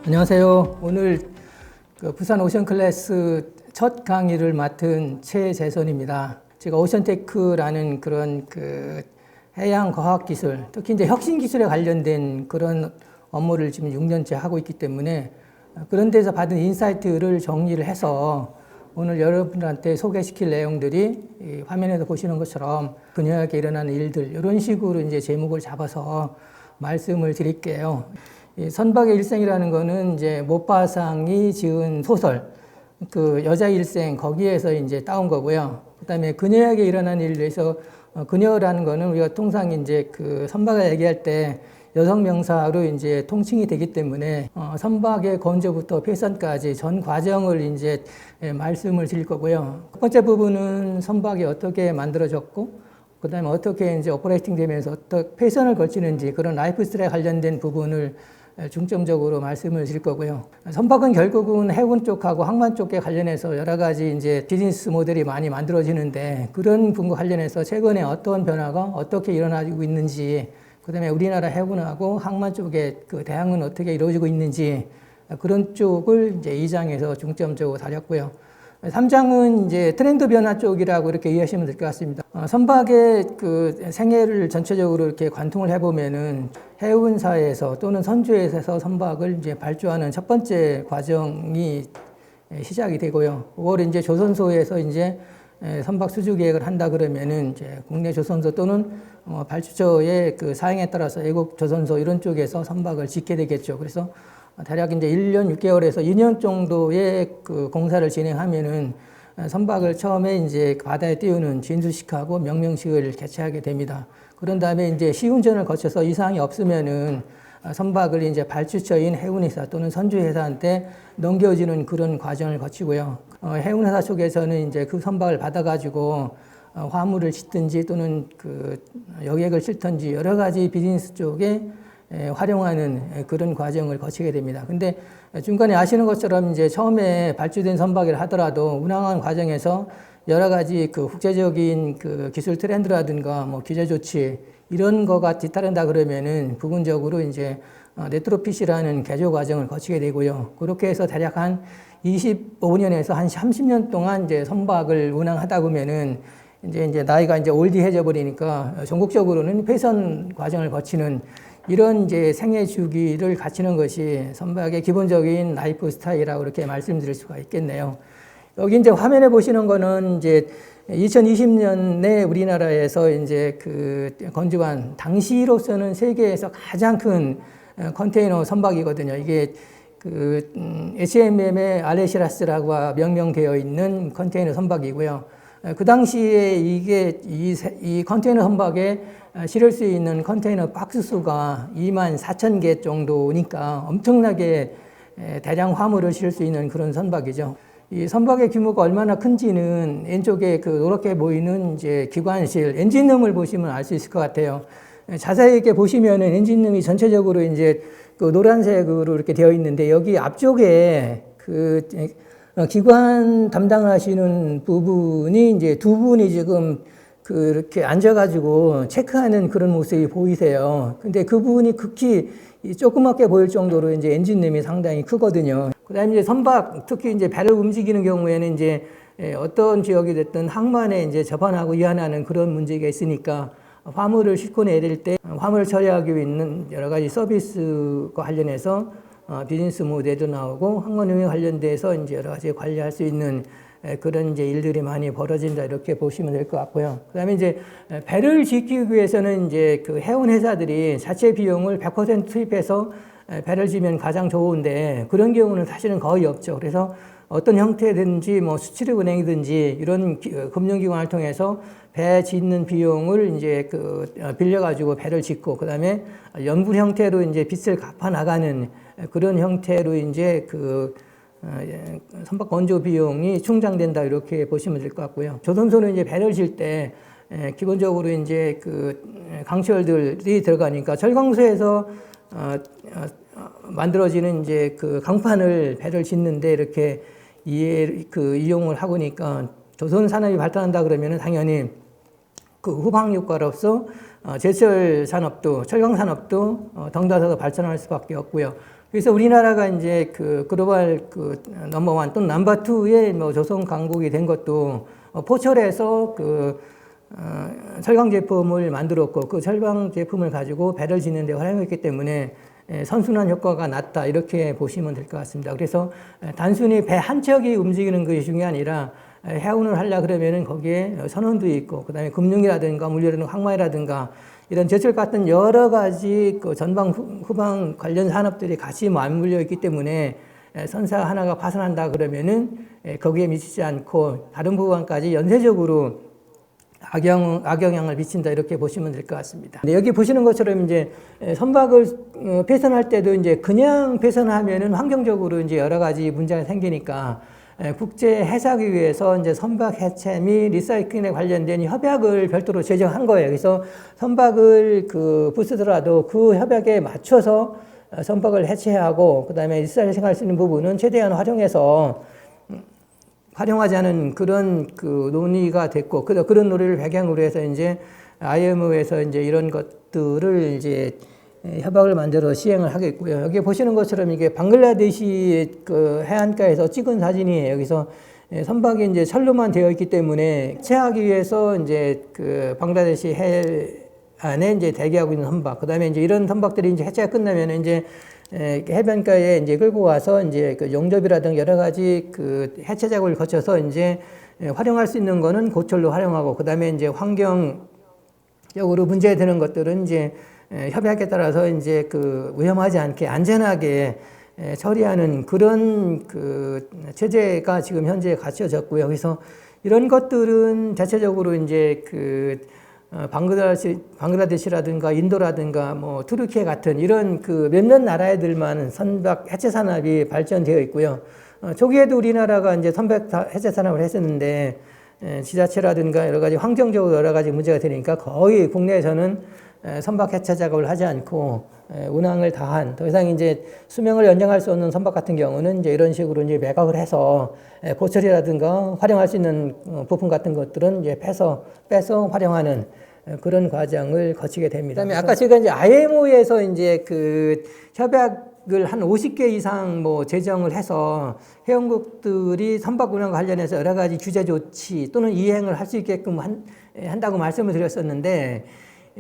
안녕하세요. 오늘 부산 오션클래스 첫 강의를 맡은 최재선입니다. 제가 오션테크라는 그런 해양과학기술, 특히 이제 혁신기술에 관련된 그런 업무를 지금 6년째 하고 있기 때문에 그런 데서 받은 인사이트를 정리를 해서 오늘 여러분들한테 소개시킬 내용들이 이 화면에서 보시는 것처럼 그녀에게 일어나는 일들, 이런 식으로 이제 제목을 잡아서 말씀을 드릴게요. 이 선박의 일생이라는 거는 이제 모파상이 지은 소설, 그 여자 일생 거기에서 이제 따온 거고요. 그다음에 그녀에게 일어난 일에서 그녀라는 거는 우리가 통상 이제 그 선박을 얘기할 때 여성 명사로 이제 통칭이 되기 때문에 선박의 건조부터 폐선까지 전 과정을 이제 말씀을 드릴 거고요. 첫 번째 부분은 선박이 어떻게 만들어졌고, 그다음에 어떻게 이제 오퍼레이팅 되면서 어떻게 폐선을 거치는지 그런 라이프 스타일에 관련된 부분을 중점적으로 말씀을 드릴 거고요. 선박은 결국은 해군 쪽하고 항만 쪽에 관련해서 여러 가지 이제 비즈니스 모델이 많이 만들어지는데 그런 부분과 관련해서 최근에 어떤 변화가 어떻게 일어나고 있는지, 그다음에 우리나라 해군하고 항만 쪽의 그 대항은 어떻게 이루어지고 있는지 그런 쪽을 이제 2장에서 중점적으로 다뤘고요. 3장은 이제 트렌드 변화 쪽이라고 이렇게 이해하시면 될 것 같습니다. 선박의 그 생애를 전체적으로 이렇게 관통을 해보면은 해운사에서 또는 선주에서 선박을 이제 발주하는 첫 번째 과정이 시작이 되고요. 5월 이제 조선소에서 이제 선박 수주 계획을 한다 그러면은 이제 국내 조선소 또는 발주처의 그 사행에 따라서 외국 조선소 이런 쪽에서 선박을 짓게 되겠죠. 그래서 대략 이제 1년 6개월에서 2년 정도의 그 공사를 진행하면은 선박을 처음에 이제 바다에 띄우는 진수식하고 명명식을 개최하게 됩니다. 그런 다음에 이제 시운전을 거쳐서 이상이 없으면은 선박을 이제 발주처인 해운회사 또는 선주회사한테 넘겨주는 그런 과정을 거치고요. 해운회사 쪽에서는 이제 그 선박을 받아가지고 화물을 짓든지 또는 그 여객을 싣든지 여러 가지 비즈니스 쪽에 활용하는 그런 과정을 거치게 됩니다. 근데 중간에 아시는 것처럼 이제 처음에 발주된 선박이라 하더라도 운항하는 과정에서 여러 가지 그 국제적인 그 기술 트렌드라든가 뭐 규제 조치 이런 거가 뒤따른다 그러면은 부분적으로 이제 레트로핏이라는 개조 과정을 거치게 되고요. 그렇게 해서 대략 한 25년에서 한 30년 동안 이제 선박을 운항하다 보면은 이제 나이가 이제 올드해져 버리니까 전국적으로는 폐선 과정을 거치는 이런 이제 생애 주기를 갖추는 것이 선박의 기본적인 라이프 스타일이라고 이렇게 말씀드릴 수가 있겠네요. 여기 이제 화면에 보시는 거는 이제 2020년에 우리나라에서 이제 그 건조한 당시로서는 세계에서 가장 큰 컨테이너 선박이거든요. 이게 그 HMM의 알레시라스라고 명명되어 있는 컨테이너 선박이고요. 그 당시에 이게 이 컨테이너 선박에 실을 수 있는 컨테이너 박스 수가 24,000개 정도니까 엄청나게 대량 화물을 실을 수 있는 그런 선박이죠. 이 선박의 규모가 얼마나 큰지는 왼쪽에 그 노랗게 보이는 이제 기관실, 엔진룸을 보시면 알 수 있을 것 같아요. 자세히 이렇게 보시면은 엔진룸이 전체적으로 이제 그 노란색으로 이렇게 되어 있는데 여기 앞쪽에 그 기관 담당을 하시는 부분이 이제 두 분이 지금 그렇게 앉아가지고 체크하는 그런 모습이 보이세요. 근데 그분이 극히 조그맣게 보일 정도로 이제 엔진룸이 상당히 크거든요. 그 다음에 이제 선박, 특히 이제 배를 움직이는 경우에는 이제 어떤 지역이 됐든 항만에 이제 접안하고 이완하는 그런 문제가 있으니까 화물을 싣고 내릴 때 화물을 처리하기 위해 있는 여러 가지 서비스과 관련해서 비즈니스 모델도 나오고 항만 운영 관련돼서 이제 여러 가지 관리할 수 있는 그런 이제 일들이 많이 벌어진다 이렇게 보시면 될 것 같고요. 그다음에 이제 배를 짓기 위해서는 이제 그 해운 회사들이 자체 비용을 100% 투입해서 배를 지면 가장 좋은데 그런 경우는 사실은 거의 없죠. 그래서 어떤 형태든지 뭐 수출입은행이든지 이런 금융기관을 통해서 배 짓는 비용을 이제 빌려가지고 배를 짓고 그다음에 연분 형태로 이제 빚을 갚아 나가는 그런 형태로 이제 선박 건조 비용이 충당된다 이렇게 보시면 될 것 같고요. 조선소는 이제 배를 질 때 기본적으로 이제 강철들이 들어가니까 철강소에서 만들어지는 이제 그 강판을 배를 짓는데 이렇게 이용을 하고니까 조선 산업이 발달한다 그러면은 당연히 그 후방 효과로서 제철 산업도 철강 산업도 덩달아서 발전할 수밖에 없고요. 그래서 우리나라가 이제 그 글로벌 그 넘버원 또는 넘버 투의 뭐 조선 강국이 된 것도 포철에서 그 철강 제품을 만들었고 그 철강 제품을 가지고 배를 짓는 데 활용했기 때문에 선순환 효과가 났다 이렇게 보시면 될 것 같습니다. 그래서 단순히 배 한 척이 움직이는 것이 중요한 게 아니라 해운을 하려 그러면은 거기에 선원도 있고 그다음에 금융이라든가 물류라든가 항만이라든가 이런 제철 같은 여러 가지 그 전방 후방 관련 산업들이 같이 맞물려 있기 때문에 선사 하나가 파산한다 그러면은 거기에 미치지 않고 다른 부분까지 연쇄적으로 악영향을 미친다 이렇게 보시면 될 것 같습니다. 여기 보시는 것처럼 이제 선박을 폐선할 때도 이제 그냥 폐선하면은 환경적으로 이제 여러 가지 문제가 생기니까 국제 해사기구에서 이제 선박 해체 및 리사이클에 관련된 협약을 별도로 제정한 거예요. 그래서 선박을 부수더라도 그 협약에 맞춰서 선박을 해체하고 그다음에 리사이클할 수 있는 부분은 최대한 활용하지 않은 그런 그 논의가 됐고 그런 논의를 배경으로 해서 이제 IMO에서 이제 이런 것들을 이제 협약을 만들어 시행을 하겠고요. 여기 보시는 것처럼 이게 방글라데시 그 해안가에서 찍은 사진이에요. 여기서 선박이 이제 철로만 되어 있기 때문에 해체하기 위해서 이제 그 방글라데시 해 안에 이제 대기하고 있는 선박. 그다음에 이제 이런 선박들이 이제 해체가 끝나면 이제 해변가에 이제 끌고 와서 이제 그 용접이라든가 여러 가지 그 해체 작업을 거쳐서 이제 활용할 수 있는 거는 고철로 활용하고 그다음에 이제 환경적으로 문제되는 것들은 이제 협약에 따라서 이제 그 위험하지 않게 안전하게 처리하는 그런 그 체제가 지금 현재 갖춰졌고요. 그래서 이런 것들은 자체적으로 이제 그 방글라데시라든가 인도라든가 뭐 투르키에 같은 이런 그 몇몇 나라들만 선박 해체 산업이 발전되어 있고요. 초기에도 우리나라가 이제 선박 해체 산업을 했었는데 지자체라든가 여러 가지 환경적으로 여러 가지 문제가 되니까 거의 국내에서는 선박 해체 작업을 하지 않고 운항을 다한 더 이상 이제 수명을 연장할 수 없는 선박 같은 경우는 이제 이런 식으로 이제 매각을 해서 고철이라든가 활용할 수 있는 부품 같은 것들은 이제 빼서 활용하는 그런 과정을 거치게 됩니다. 그다음에 아까 제가 이제 IMO에서 이제 그 협약을 한 50개 이상 뭐 제정을 해서 회원국들이 선박 운항과 관련해서 여러 가지 규제 조치 또는 이행을 할 수 있게끔 한다고 말씀을 드렸었는데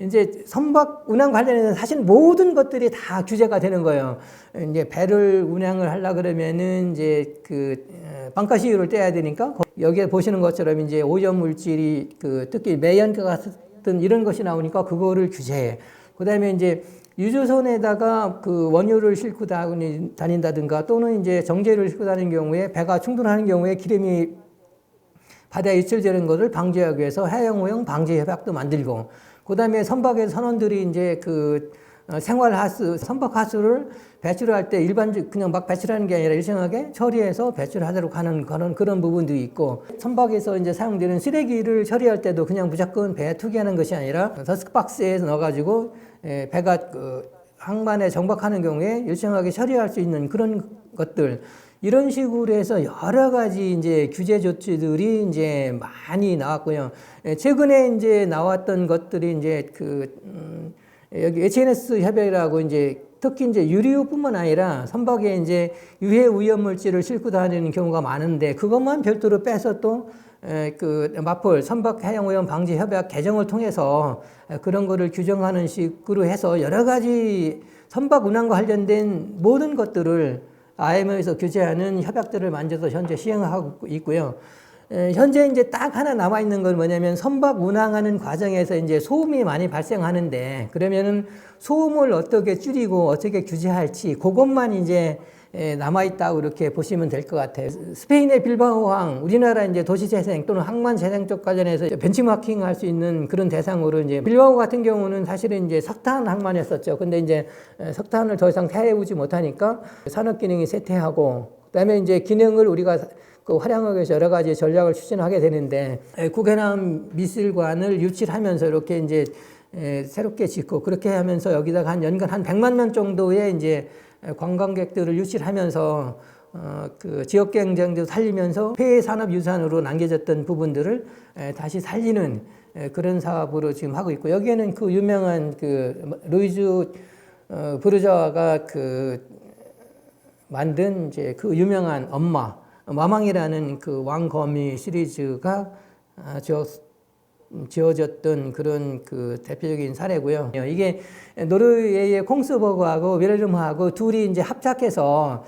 이제 선박 운항 관련해서 사실 모든 것들이 다 규제가 되는 거예요. 이제 배를 운항을 하려 그러면은 이제 그 방사시유를 떼야 되니까 여기에 보시는 것처럼 이제 오염 물질이 그 특히 매연가 같은 이런 것이 나오니까 그거를 규제해. 그다음에 이제 유조선에다가 그 원유를 싣고 다닌다든가 또는 이제 정제를 싣고 다니는 경우에 배가 충돌하는 경우에 기름이 바다에 유출되는 것을 방지하기 위해서 해양오염 방지 협약도 만들고 그다음에 선박의 선원들이 이제 그 생활하수, 선박하수를 배출할 때 일반적 그냥 막 배출하는 게 아니라 일정하게 처리해서 배출하도록 하는 그런 부분도 있고 선박에서 이제 사용되는 쓰레기를 처리할 때도 그냥 무조건 배에 투기하는 것이 아니라 더스크박스에 넣어가지고 배가 그 항만에 정박하는 경우에 일정하게 처리할 수 있는 그런 것들 이런 식으로 해서 여러 가지 이제 규제 조치들이 이제 많이 나왔고요. 최근에 이제 나왔던 것들이 이제 여기 HNS 협약이라고 이제 특히 이제 유류뿐만 아니라 선박에 이제 유해 오염 물질을 싣고 다니는 경우가 많은데 그것만 별도로 빼서 또 그 마폴 선박 해양 오염 방지 협약 개정을 통해서 그런 거를 규정하는 식으로 해서 여러 가지 선박 운항과 관련된 모든 것들을 IMO에서 규제하는 협약들을 만들어서 현재 시행하고 있고요. 현재 이제 딱 하나 남아 있는 건 뭐냐면 선박 운항하는 과정에서 이제 소음이 많이 발생하는데 그러면은 소음을 어떻게 줄이고 어떻게 규제할지 그것만 이제 남아 있다고 이렇게 보시면 될 것 같아요. 스페인의 빌바오항, 우리나라 이제 도시재생 또는 항만재생 쪽 관련해서 벤치마킹 할 수 있는 그런 대상으로 이제 빌바오 같은 경우는 사실은 이제 석탄 항만이었었죠. 근데 이제 석탄을 더 이상 태우지 못하니까 산업 기능이 쇠퇴하고 그다음에 이제 기능을 우리가 활용하기 위해서 여러 가지 전략을 추진하게 되는데 국해남 미술관을 유치하면서 이렇게 이제 새롭게 짓고 그렇게 하면서 여기다가 한 연간 한 100만 명 정도의 이제 관광객들을 유치하면서 그 지역 경쟁도 살리면서 폐해 산업 유산으로 남겨졌던 부분들을 다시 살리는 그런 사업으로 지금 하고 있고 여기에는 그 유명한 그 루이즈 부르자가 그 만든 이제 그 유명한 엄마, 마망이라는 그 왕거미 시리즈가 지어졌던 그런 그 대표적인 사례고요. 이게 노르웨이의 콩스버그하고 윌hel름하고 둘이 이제 합작해서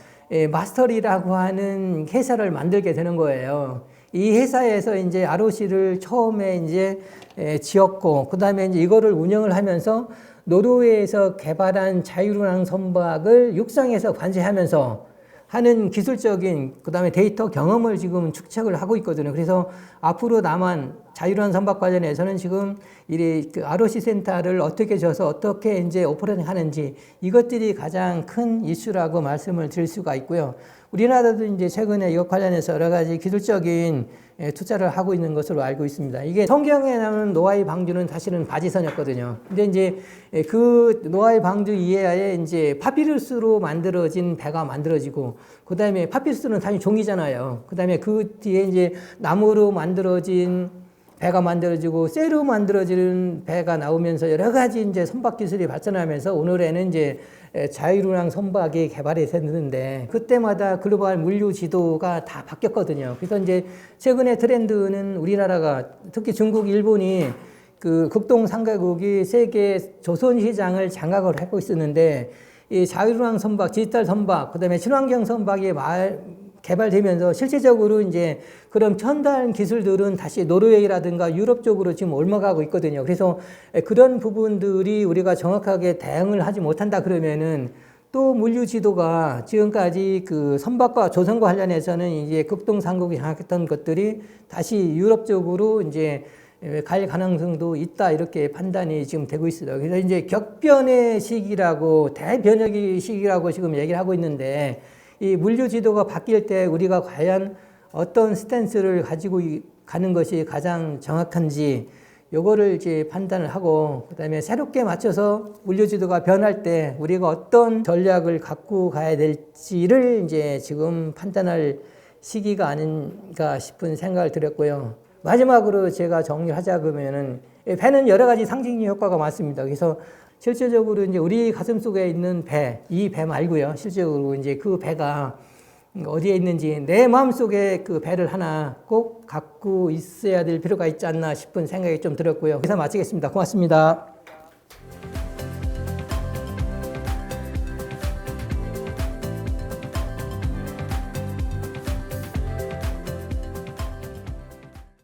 마스터리라고 하는 회사를 만들게 되는 거예요. 이 회사에서 이제 ROC를 처음에 이제 지었고, 그 다음에 이제 이거를 운영을 하면서 노르웨이에서 개발한 자율운항 선박을 육상에서 관제하면서 하는 기술적인 그다음에 데이터 경험을 지금 축적을 하고 있거든요. 그래서 앞으로 남한 자율운항 선박 관련해서는 지금 이 그 ROC 센터를 어떻게 져서 어떻게 이제 오퍼레이팅 하는지 이것들이 가장 큰 이슈라고 말씀을 드릴 수가 있고요. 우리나라도 이제 최근에 이것 관련해서 여러 가지 기술적인 투자를 하고 있는 것으로 알고 있습니다. 이게 성경에 나오는 노아의 방주는 사실은 바지선이었거든요. 근데 이제 그 노아의 방주 이하에 이제 파피루스로 만들어진 배가 만들어지고, 그 다음에 파피루스는 당연히 종이잖아요. 그 다음에 그 뒤에 이제 나무로 만들어진 배가 만들어지고 쇠로 만들어지는 배가 나오면서 여러 가지 이제 선박 기술이 발전하면서 오늘에는 이제 자율운항 선박이 개발이 됐는데, 그때마다 글로벌 물류 지도가 다 바뀌었거든요. 그래서 이제 최근의 트렌드는 우리나라가 특히 중국, 일본이 그 극동 3개국이 세계 조선 시장을 장악을 하고 있었는데, 이 자율운항 선박, 디지털 선박, 그다음에 친환경 선박이 개발되면서 실질적으로 이제 그런 첨단 기술들은 다시 노르웨이라든가 유럽 쪽으로 지금 옮아가고 있거든요. 그래서 그런 부분들이 우리가 정확하게 대응을 하지 못한다 그러면은 또 물류 지도가 지금까지 그 선박과 조선과 관련해서는 이제 극동상국이 장악했던 것들이 다시 유럽 쪽으로 이제 갈 가능성도 있다, 이렇게 판단이 지금 되고 있어요. 그래서 이제 격변의 시기라고, 대변혁의 시기라고 지금 얘기를 하고 있는데, 이 물류 지도가 바뀔 때 우리가 과연 어떤 스탠스를 가지고 가는 것이 가장 정확한지 요거를 이제 판단을 하고, 그다음에 새롭게 맞춰서 물류 지도가 변할 때 우리가 어떤 전략을 갖고 가야 될지를 이제 지금 판단할 시기가 아닌가 싶은 생각을 들었고요. 마지막으로 제가 정리하자 그러면은, 배는 여러 가지 상징적 효과가 많습니다. 그래서 실질적으로 이제 우리 가슴 속에 있는 배, 이 배 말고요. 실질적으로 이제 그 배가 어디에 있는지 내 마음 속에 그 배를 하나 꼭 갖고 있어야 될 필요가 있지 않나 싶은 생각이 좀 들었고요. 그래서 마치겠습니다. 고맙습니다.